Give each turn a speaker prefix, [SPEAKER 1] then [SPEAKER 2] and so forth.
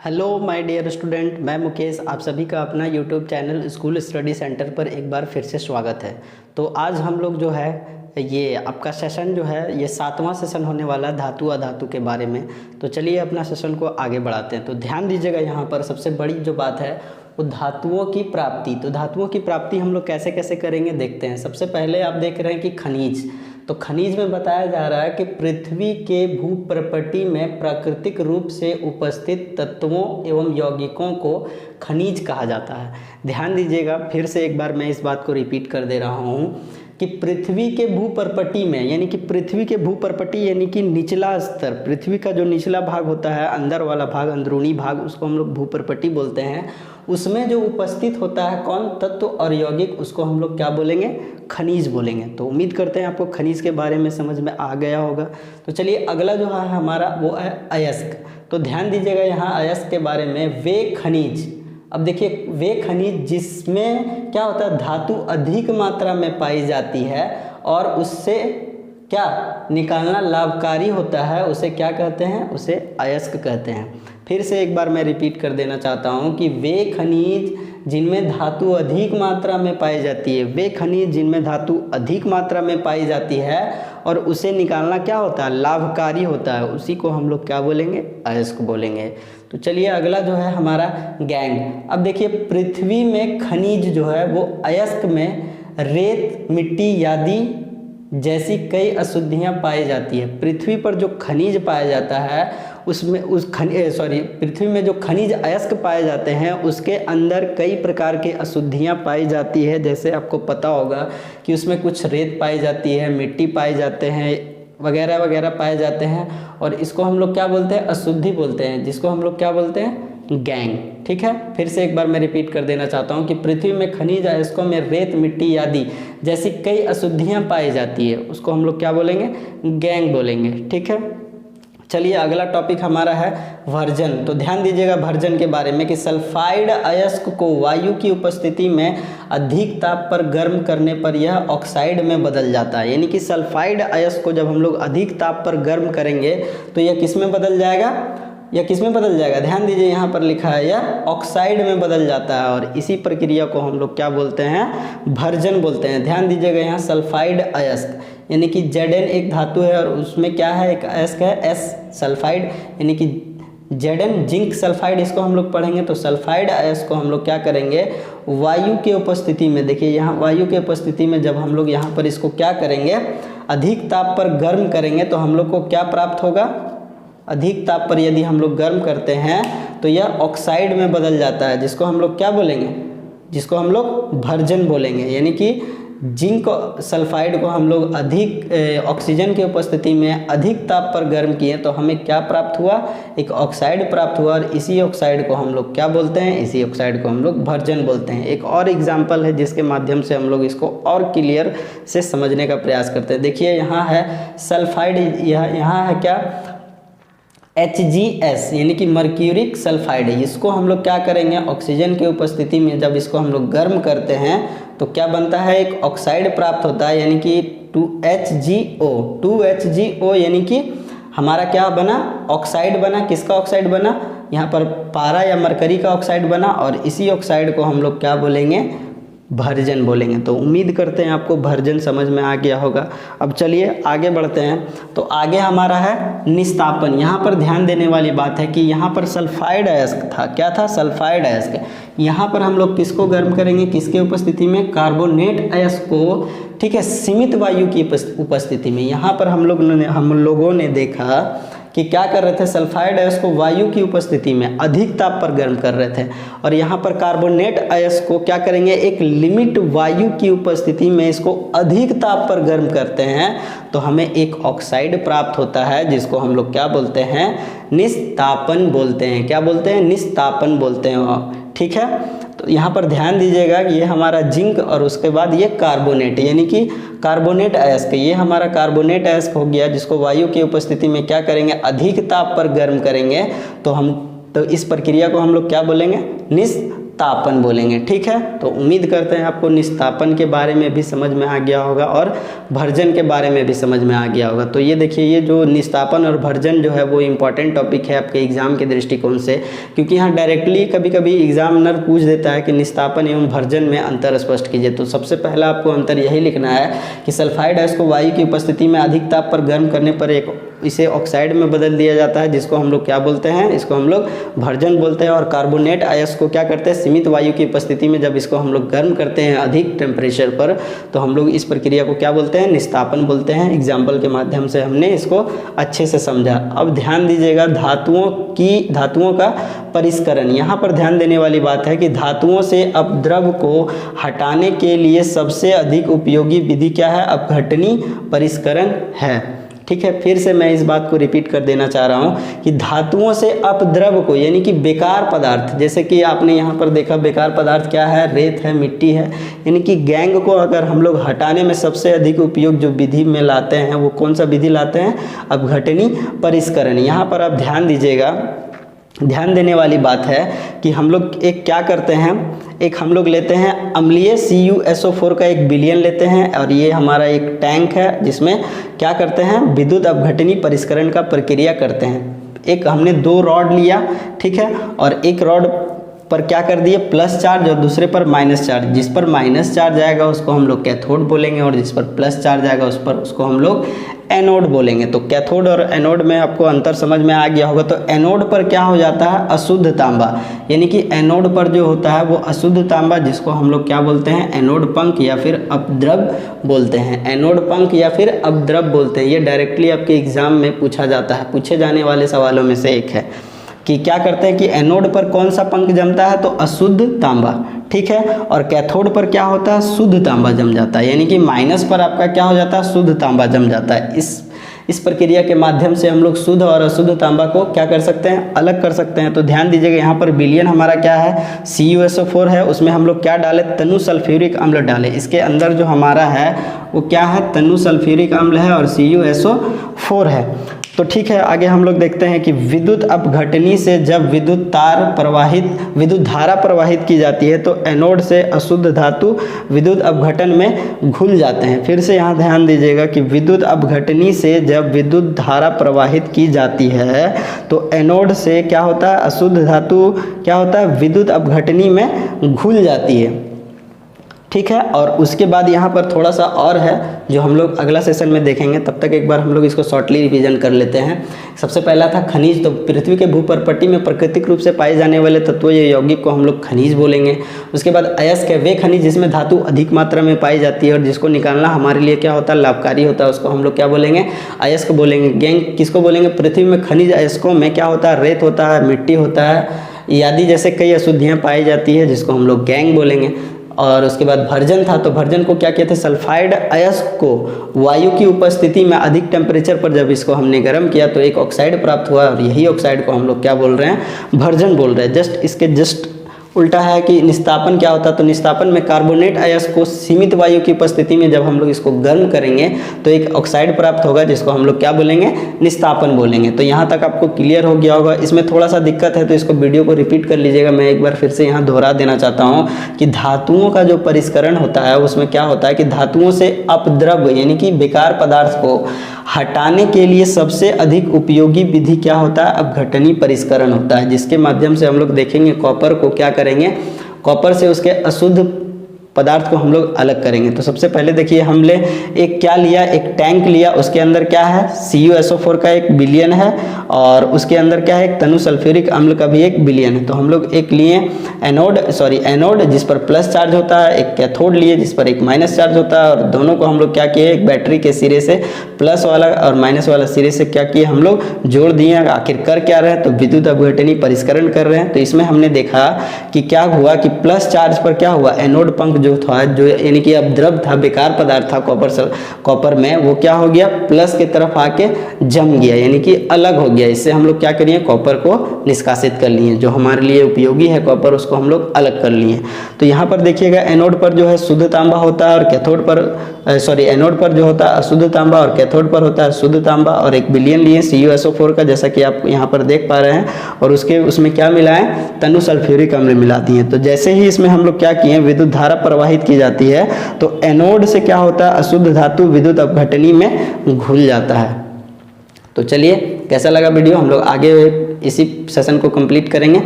[SPEAKER 1] Hello my dear student, मैं मुकेश आप सभी का अपना YouTube channel school study centre पर एक बार फिर से स्वागत है। तो आज हम लोग जो है ये आपका सेशन जो है ये 7वां सेशन होने वाला है धातु अधातु के बारे में। तो चलिए अपना सेशन को आगे बढ़ाते हैं। तो ध्यान दीजिएगा, यहाँ पर सबसे बड़ी जो बात है वो धातुओं की प्राप्ति। तो धातुओं की प्राप्ति हम लोग कैसे कैसे करेंगे देखते हैं। सबसे पहले आप देख रहे हैं कि खनिज, तो खनिज में बताया जा रहा है कि पृथ्वी के भूप्रपटी में प्राकृतिक रूप से उपस्थित तत्वों एवं यौगिकों को खनिज कहा जाता है। ध्यान दीजिएगा, फिर से एक बार मैं इस बात को रिपीट कर दे रहा हूँ कि पृथ्वी के भूप्रपटी में, यानी कि पृथ्वी के भूप्रपटी यानी कि निचला स्तर, पृथ्वी का जो निचला भाग होता है, अंदर वाला भाग, अंदरूनी भाग, उसको हम लोग भूप्रपटी बोलते हैं। उसमें जो उपस्थित होता है कौन तत्व और यौगिक, उसको हम लोग क्या बोलेंगे? खनिज बोलेंगे। तो उम्मीद करते हैं आपको खनिज के बारे में समझ में आ गया होगा। तो चलिए अगला जो है हमारा वो है अयस्क। तो ध्यान दीजिएगा यहाँ अयस्क के बारे में, वे खनिज, अब देखिए वे खनिज जिसमें क्या होता है धातु अधिक मात्रा में पाई जाती है और उससे क्या निकालना लाभकारी होता है, उसे क्या कहते हैं? उसे अयस्क कहते हैं। फिर से एक बार मैं रिपीट कर देना चाहता हूँ कि वे खनिज जिनमें धातु अधिक मात्रा में पाई जाती है, वे खनिज जिनमें धातु अधिक मात्रा में पाई जाती है और उसे निकालना क्या होता है? लाभकारी होता है, उसी को हम लोग क्या बोलेंगे? अयस्क बोलेंगे। तो चलिए अगला जो है हमारा गैंग। अब देखिए पृथ्वी में खनिज जो है वो अयस्क में रेत, मिट्टी आदि जैसी कई अशुद्धियां पाई जाती है। पृथ्वी पर जो खनिज पाया जाता है उसमें पृथ्वी में जो खनिज अयस्क पाए जाते हैं उसके अंदर कई प्रकार के अशुद्धियां पाई जाती है। जैसे आपको पता होगा कि उसमें कुछ रेत पाई जाती है, मिट्टी पाए जाते हैं, वगैरह वगैरह पाए जाते हैं, और इसको हम लोग क्या बोलते हैं? अशुद्धि बोलते हैं, जिसको हम लोग क्या बोलते हैं? गैंग। ठीक है, फिर से एक बार मैं रिपीट कर देना चाहता हूँ कि पृथ्वी में खनिज अयस्कों में रेत, मिट्टी आदि जैसी कई अशुद्धियाँ पाई जाती है, उसको हम लोग क्या बोलेंगे? गैंग बोलेंगे। ठीक है, चलिए अगला टॉपिक हमारा है भर्जन। तो ध्यान दीजिएगा भर्जन के बारे में कि सल्फाइड अयस्क को वायु की उपस्थिति में अधिक ताप पर गर्म करने पर यह ऑक्साइड में बदल जाता है। यानी कि सल्फाइड अयस्क को जब हम लोग अधिक ताप पर गर्म करेंगे तो यह किस में बदल जाएगा? यह किस में बदल जाएगा? ध्यान दीजिए यहाँ पर लिखा है यह ऑक्साइड में बदल जाता है, और इसी प्रक्रिया को हम लोग क्या बोलते हैं? भर्जन बोलते हैं। ध्यान दीजिएगा यहाँ सल्फाइड अयस्क यानी कि Zn एक धातु है और उसमें क्या है? एक अयस्क है S सल्फाइड, यानी कि Zn जिंक सल्फाइड, इसको हम लोग पढ़ेंगे। तो सल्फाइड अयस्क को हम लोग क्या करेंगे? वायु के उपस्थिति में, देखिए यहाँ वायु के उपस्थिति में जब हम लोग यहाँ पर इसको क्या करेंगे? अधिक ताप पर गर्म करेंगे तो हम लोग को क्या प्राप्त होगा? अधिक ताप पर यदि हम लोग गर्म करते हैं तो यह ऑक्साइड में बदल जाता है, जिसको हम लोग क्या बोलेंगे? जिसको हम लोग भर्जन बोलेंगे। यानी कि जिंक सल्फाइड को हम लोग अधिक ऑक्सीजन की उपस्थिति में अधिक ताप पर गर्म किए तो हमें क्या प्राप्त हुआ? एक ऑक्साइड प्राप्त हुआ, और इसी ऑक्साइड को हम लोग क्या बोलते हैं? इसी ऑक्साइड को हम लोग भर्जन बोलते हैं। एक और एग्जांपल है जिसके माध्यम से हम लोग इसको और क्लियर से समझने का प्रयास करते हैं। देखिए यहाँ है सल्फाइड, यहाँ है क्या? HgS यानी कि मर्क्यूरिक सल्फाइड है। इसको हम लोग क्या करेंगे? ऑक्सीजन की उपस्थिति में जब इसको हम लोग गर्म करते हैं तो क्या बनता है? एक ऑक्साइड प्राप्त होता है, यानी कि 2HgO यानी कि हमारा क्या बना? ऑक्साइड बना। किसका ऑक्साइड बना? यहाँ पर पारा या मरकरी का ऑक्साइड बना, और इसी ऑक्साइड को हम लोग क्या बोलेंगे? भर्जन बोलेंगे। तो उम्मीद करते हैं आपको भर्जन समझ में आ गया होगा। अब चलिए आगे बढ़ते हैं। तो आगे हमारा है निस्तापन। यहाँ पर ध्यान देने वाली बात है कि यहाँ पर सल्फाइड अयस्क था। क्या था? सल्फाइड अयस्क। यहाँ पर हम लोग किसको गर्म करेंगे? किसके उपस्थिति में? कार्बोनेट अयस्क को। ठीक है, सीमित वायु की उपस्थिति में। यहाँ पर हम लोगों ने देखा कि क्या कर रहे थे? सल्फाइड अयस्क को वायु की उपस्थिति में अधिक ताप पर गर्म कर रहे थे, और यहाँ पर कार्बोनेट अयस्क को क्या करेंगे? एक लिमिट वायु की उपस्थिति में इसको अधिक ताप पर गर्म करते हैं तो हमें एक ऑक्साइड प्राप्त होता है, जिसको हम लोग क्या बोलते हैं? निस्तापन बोलते हैं। क्या बोलते हैं? निस्तापन बोलते हैं। ठीक है, तो यहाँ पर ध्यान दीजिएगा कि ये हमारा जिंक और उसके बाद ये कार्बोनेट, यानी कि कार्बोनेट अयस्क, ये हमारा कार्बोनेट अयस्क हो गया, जिसको वायु की उपस्थिति में क्या करेंगे? अधिक ताप पर गर्म करेंगे तो इस प्रक्रिया को हम लोग क्या बोलेंगे? निस्तापन निस्तापन बोलेंगे। ठीक है, तो उम्मीद करते हैं आपको निस्तापन के बारे में भी समझ में आ गया होगा और भर्जन के बारे में भी समझ में आ गया होगा। तो ये देखिए, ये जो निस्तापन और भर्जन जो है वो इम्पॉर्टेंट टॉपिक है आपके एग्जाम के दृष्टिकोण से, क्योंकि यहाँ डायरेक्टली कभी कभी एग्जामिनर पूछ देता है कि निस्तापन एवं भर्जन में अंतर स्पष्ट कीजिए। तो सबसे पहला आपको अंतर यही लिखना है कि सल्फाइड गैस को वायु की उपस्थिति में अधिक ताप पर गर्म करने पर इसे ऑक्साइड में बदल दिया जाता है, जिसको हम लोग क्या बोलते हैं, इसको हम लोग भर्जन बोलते हैं। और कार्बोनेट अयस्क को क्या करते हैं, सीमित वायु की उपस्थिति में जब इसको हम लोग गर्म करते हैं अधिक टेम्परेचर पर, तो हम लोग इस प्रक्रिया को क्या बोलते हैं, निस्तापन बोलते हैं। एग्जाम्पल के माध्यम से हमने इसको अच्छे से समझा। अब ध्यान दीजिएगा, धातुओं का परिष्करण। यहाँ पर ध्यान देने वाली बात है कि धातुओं से अपद्रव को हटाने के लिए सबसे अधिक उपयोगी विधि क्या है, अपघटनी परिष्करण है। ठीक है, फिर से मैं इस बात को रिपीट कर देना चाह रहा हूँ कि धातुओं से अपद्रव को, यानी कि बेकार पदार्थ, जैसे कि आपने यहाँ पर देखा बेकार पदार्थ क्या है, रेत है, मिट्टी है, यानी कि गैंग को अगर हम लोग हटाने में सबसे अधिक उपयोग जो विधि में लाते हैं वो कौन सा विधि लाते हैं, अपघटनी परिष्करण। यहाँ पर आप ध्यान दीजिएगा, ध्यान देने वाली बात है कि हम लोग एक क्या करते हैं, एक हम लोग लेते हैं अम्लीय CuSO4 का एक विलयन लेते हैं, और ये हमारा एक टैंक है जिसमें क्या करते हैं, विद्युत अपघटनी परिष्करण का प्रक्रिया करते हैं। एक हमने 2 रॉड लिया, ठीक है, और एक रॉड पर क्या कर दिए, प्लस चार्ज, और दूसरे पर माइनस चार्ज। जिस पर माइनस चार्ज आएगा उसको हम लोग कैथोड बोलेंगे, और जिस पर प्लस चार्ज आएगा उसको हम लोग एनोड बोलेंगे। तो कैथोड और एनोड में आपको अंतर समझ में आ गया होगा। तो एनोड पर क्या हो जाता है, अशुद्ध तांबा, यानी कि एनोड पर जो होता है वो अशुद्ध तांबा, जिसको हम लोग क्या बोलते हैं, एनोड पंख या फिर अपद्रव बोलते हैं। एनोड पंख या फिर अपद्रव बोलते हैं। ये डायरेक्टली आपके एग्जाम में पूछा जाता है, पूछे जाने वाले सवालों में से एक है कि क्या करते हैं कि एनोड पर कौन सा पंख जमता है, तो अशुद्ध तांबा, ठीक है, और कैथोड पर क्या होता है, शुद्ध तांबा जम जाता है, यानी कि माइनस पर आपका क्या हो जाता है, शुद्ध तांबा जम जाता है। इस प्रक्रिया के माध्यम से हम लोग शुद्ध और अशुद्ध तांबा को क्या कर सकते हैं, अलग कर सकते हैं। तो ध्यान दीजिएगा, यहाँ पर विलयन हमारा क्या है, CuSO4 है, उसमें हम लोग क्या डाले, तनु सल्फ्यूरिक अम्ल डाले। इसके अंदर जो हमारा है वो क्या है, तनु सल्फ्यूरिक अम्ल है और CuSO4 है। तो ठीक है, आगे हम लोग देखते हैं कि विद्युत अपघटनी से जब विद्युत धारा प्रवाहित की जाती है तो एनोड से अशुद्ध धातु विद्युत अपघटन में घुल जाते हैं। फिर से यहाँ ध्यान दीजिएगा कि विद्युत अपघटनी से जब विद्युत धारा प्रवाहित की जाती है तो एनोड से क्या होता है, अशुद्ध धातु क्या होता है, विद्युत अपघटनी में घुल जाती है। ठीक है, और उसके बाद यहाँ पर थोड़ा सा और है जो हम लोग अगला सेशन में देखेंगे। तब तक एक बार हम लोग इसको शॉर्टली रिवीजन कर लेते हैं। सबसे पहला था खनिज। तो पृथ्वी के भूपरपट्टी में प्राकृतिक रूप से पाए जाने वाले तत्वों या यौगिक को हम लोग खनिज बोलेंगे। उसके बाद अयस्क है, वे खनिज जिसमें धातु अधिक मात्रा में पाई जाती है और जिसको निकालना हमारे लिए क्या होता है, लाभकारी होता है, उसको हम लोग क्या बोलेंगे, अयस्क बोलेंगे। गैंग किसको बोलेंगे, पृथ्वी में खनिज अयस्कों में क्या होता है, रेत होता है, मिट्टी होता है आदि जैसे कई अशुद्धियाँ पाई जाती है, जिसको हम लोग गैंग बोलेंगे। और उसके बाद भर्जन था। तो भर्जन को क्या कहते हैं, सल्फाइड अयस्क को वायु की उपस्थिति में अधिक टेम्परेचर पर जब इसको हमने गर्म किया तो एक ऑक्साइड प्राप्त हुआ, और यही ऑक्साइड को हम लोग क्या बोल रहे हैं, भर्जन बोल रहे हैं। इसके उल्टा है कि निस्तापन क्या होता है, तो निस्तापन में कार्बोनेट अयस्क को सीमित वायु की उपस्थिति में जब हम लोग इसको गर्म करेंगे तो एक ऑक्साइड प्राप्त होगा, जिसको हम लोग क्या बोलेंगे, निस्तापन बोलेंगे। तो यहाँ तक आपको क्लियर हो गया होगा। इसमें थोड़ा सा दिक्कत है तो इसको वीडियो को रिपीट कर लीजिएगा। मैं एक बार फिर से यहाँ दोहरा देना चाहता हूँ कि धातुओं का जो परिष्करण होता है उसमें क्या होता है कि धातुओं से अपद्रव यानी कि बेकार पदार्थ को हटाने के लिए सबसे अधिक उपयोगी विधि क्या होता है, अपघटनी परिष्करण होता है, जिसके माध्यम से हम लोग देखेंगे कॉपर को क्या करेंगे, कॉपर से उसके अशुद्ध पदार्थ को हम लोग अलग करेंगे। तो सबसे पहले देखिए, हमने एक क्या लिया, एक टैंक लिया, उसके अंदर क्या है, CuSO4 का एक विलयन है और उसके अंदर क्या है, एक तनु सल्फ्यूरिक अम्ल का भी एक विलयन है। तो हम लोग एक लिए एनोड जिस पर प्लस चार्ज होता है, एक कैथोड लिए जिस पर एक माइनस चार्ज होता है, और दोनों को हम लोग क्या किए, एक बैटरी के सिरे से प्लस वाला और माइनस वाला सिरे से क्या किए, हम लोग जोड़ दिए। आखिर कर क्या रहे हैं, तो विद्युत अपघटनी परिष्करण कर रहे हैं। तो इसमें हमने देखा कि क्या हुआ कि प्लस चार्ज पर क्या हुआ, एनोड पंख जो जो था, जो यानी कि अब द्रव था, बेकार पदार्थ था कॉपर में, वो क्या हो गया, प्लस की तरफ आके जम गया, यानी कि अलग हो गया। इससे हम लोग क्या करिए, कॉपर को निष्कासित कर लिए, जो हमारे लिए उपयोगी है कॉपर, उसको हम लोग अलग कर लिए। तो यहाँ पर देखिएगा एनोड पर जो है शुद्ध तांबा होता है और कैथोड पर एनोड पर जो होता है अशुद्ध तांबा और कैथोड पर होता है शुद्ध तांबा। और एक विलयन लिए CuSO4 का, जैसा कि आप यहाँ पर देख पा रहे हैं, और उसमें क्या मिलाएं, तनु सल्फ्यूरिक अम्ल मिला दिए। तो जैसे ही इसमें हम लोग क्या किए, विद्युत धारा प्रवाहित की जाती है, तो एनोड से क्या होता है, अशुद्ध धातु विद्युत अपघटनी में घुल जाता है। तो चलिए, कैसा लगा वीडियो, हम लोग आगे इसी सेशन को कंप्लीट करेंगे।